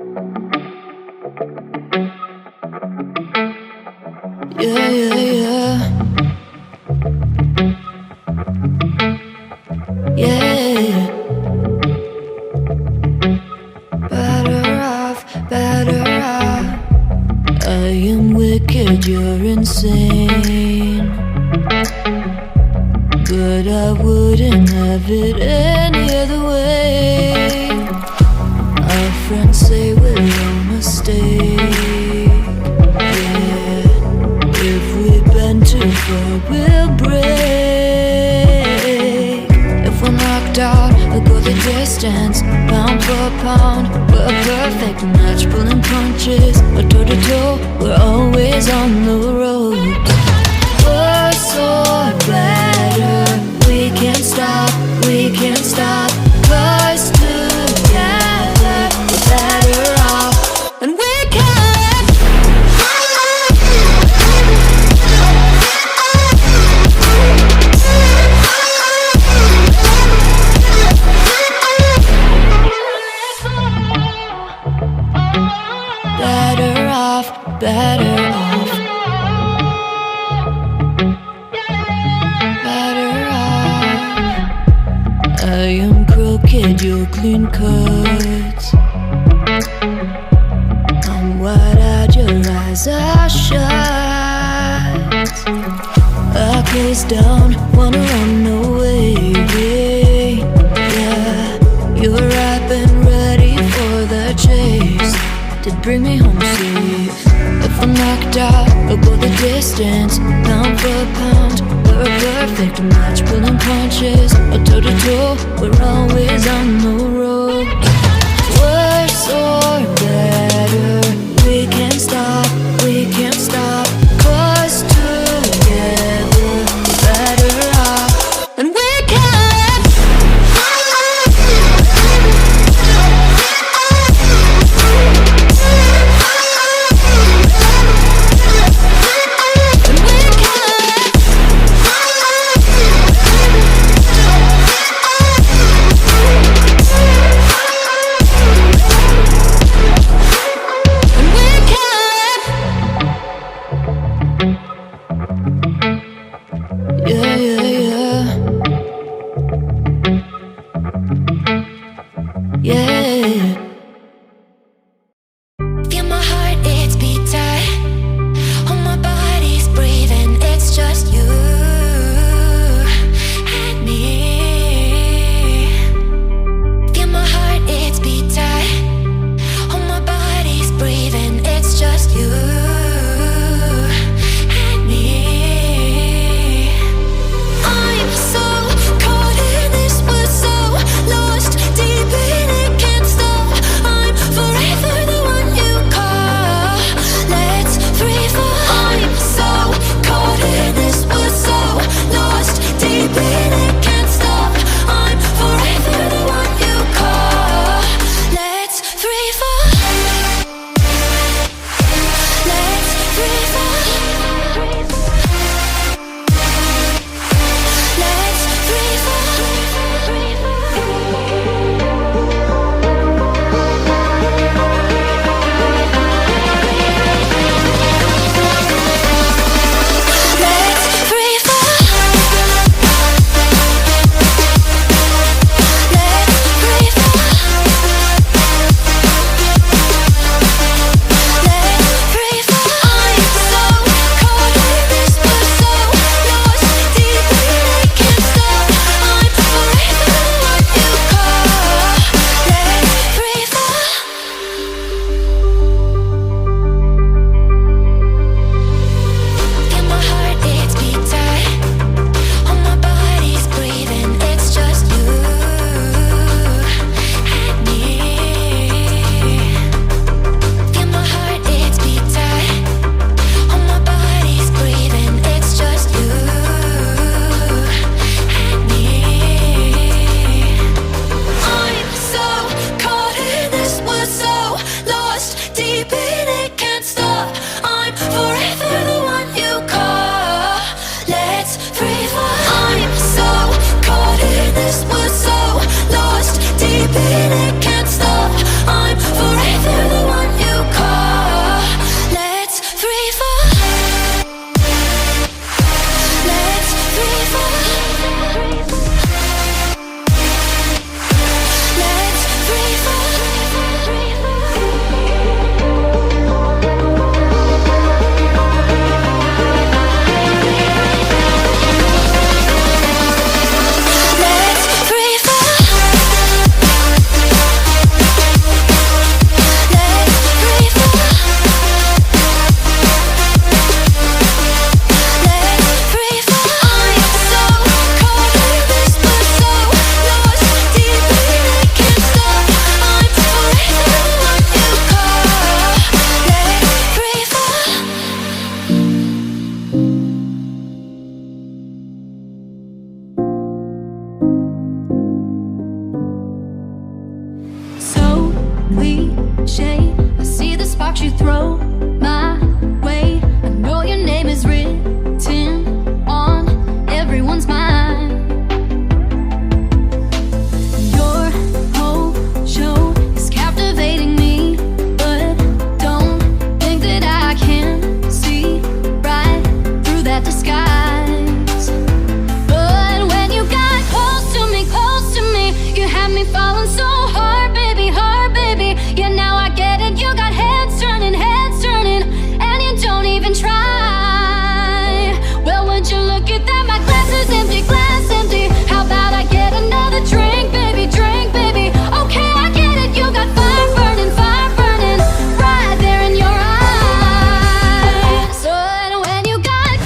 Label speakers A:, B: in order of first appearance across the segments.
A: Yeah, yeah, yeah. Yeah. Better off, better off. I am wicked, you're insane. But I wouldn't have it any other way. Our friends say we're a mistake. Yeah. If we bend too far, we'll break. If we're knocked out, we'll go the distance. Pound for pound, we're a perfect match. Pulling punches, or toe to toe, we're always on the road. Worse or better, we can't stop, we can't stop. 'Cause together we're better off, and we can. Better off, better off. Better off. I am crooked, you're clean cut. I'm wide-eyed, your eyes are shut. I gaze down, wanna run away. Yeah, you're ripe and ready for the chase. To bring me home safe. If I'm knocked out, I'll go the distance. Pound for pound, we're a perfect match. Pulling punches, or toe to toe, we're always on the road. Worse or better, we can't stop, we can't stop. 'Cause together we're better off, and we can. cliche. I see the sparks you throw my way. I know your name is written on everyone's mind. Your whole show is captivating me, but don't think that I can see right through that disguise. But when you got close to me, you had me falling so hard, baby, hard, baby. Yeah, now I get it, you got heads turning, and you don't even try. Well, would you look at that, my glass is empty, glass empty. How about I get another drink, baby, okay, I get it, you got fire burning, right there in your eyes. So when you got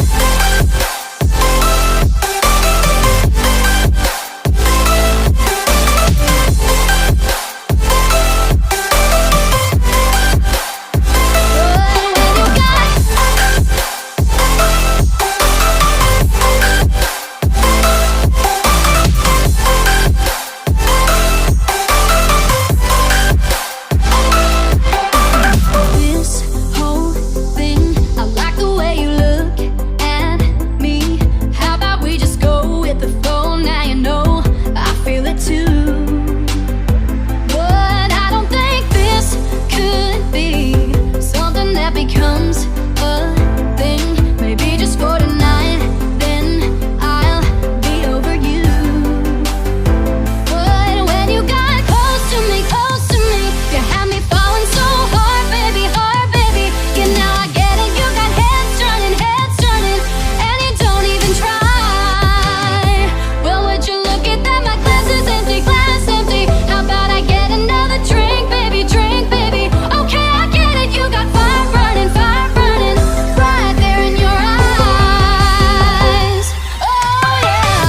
A: this whole thing, I like the way you look at me. How about we just go with the flow? Now you know I feel it too. But I don't think this could be something that becomes a thing. Maybe just for tonight, then I'll be over you. But when you got close to me, you had me falling so hard, baby, hard, baby. Yeah, now I get it, you got heads turning, and you don't even try. Well, would you look at that, my glass is empty, glass empty. How about I get another drink, baby, okay, I get it, you got fire burning, right there in your eyes. Oh yeah.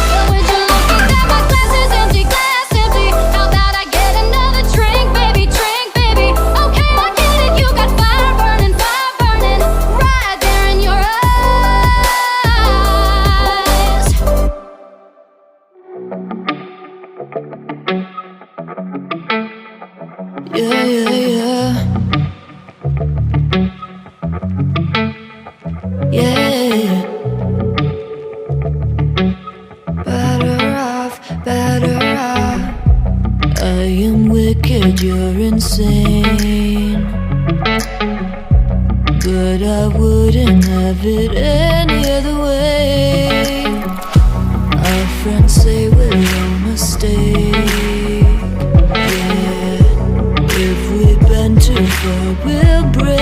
A: Well, would you look at that, my glass is empty, glass empty. How about I get another drink, baby, okay, I get it, you got fire burning, right there in your eyes. Yeah, better off. I am wicked, you're insane, but I wouldn't have it any other way. Our friends say we're a mistake. Yeah, if we bend too far, we'll break.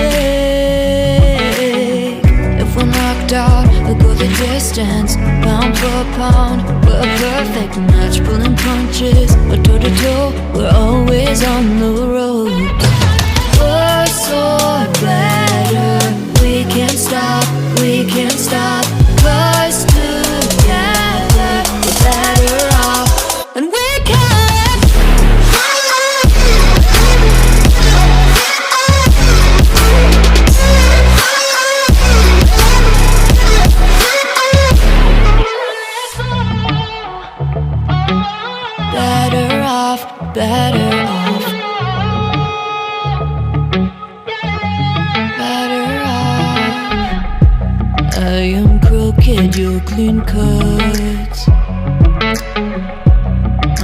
A: If we're knocked out, we'll go the distance, pound for pound. We're a perfect match, pulling punches, but toe to toe, we're always on the road. Worse or better, we can't stop, 'cause together we're better off, and we can. Better off. I am crooked, you're clean cut.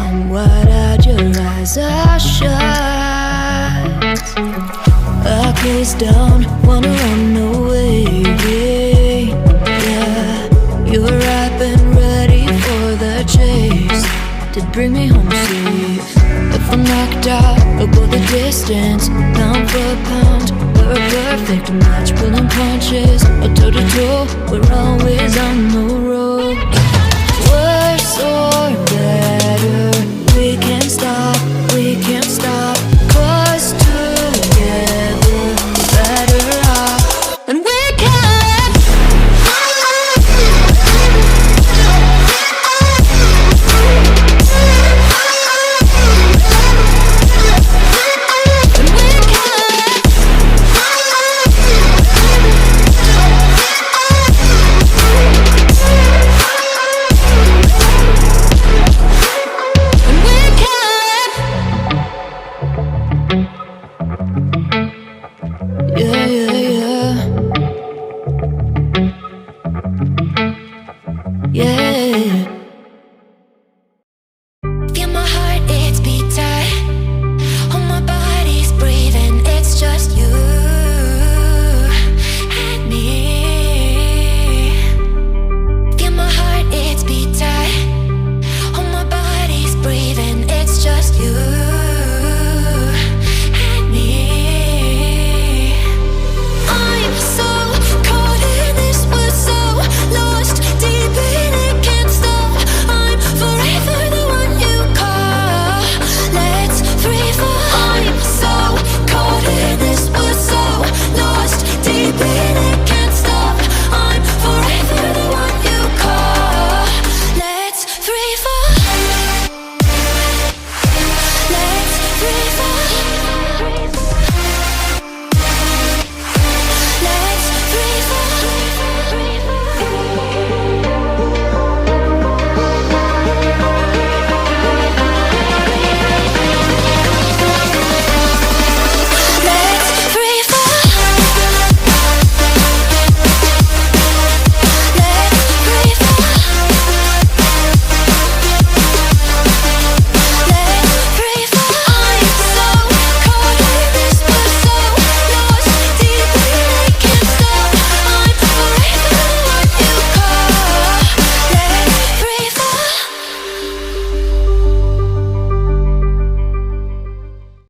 A: I'm wide-eyed, your eyes are shut. I close down, wanna run away. Yeah, you're ripe and ready for the chase. Did bring me home safe. If I'm knocked out, I'll go the distance, pound for pound. We're a perfect match, pulling punches, or toe to toe. We're always on the road.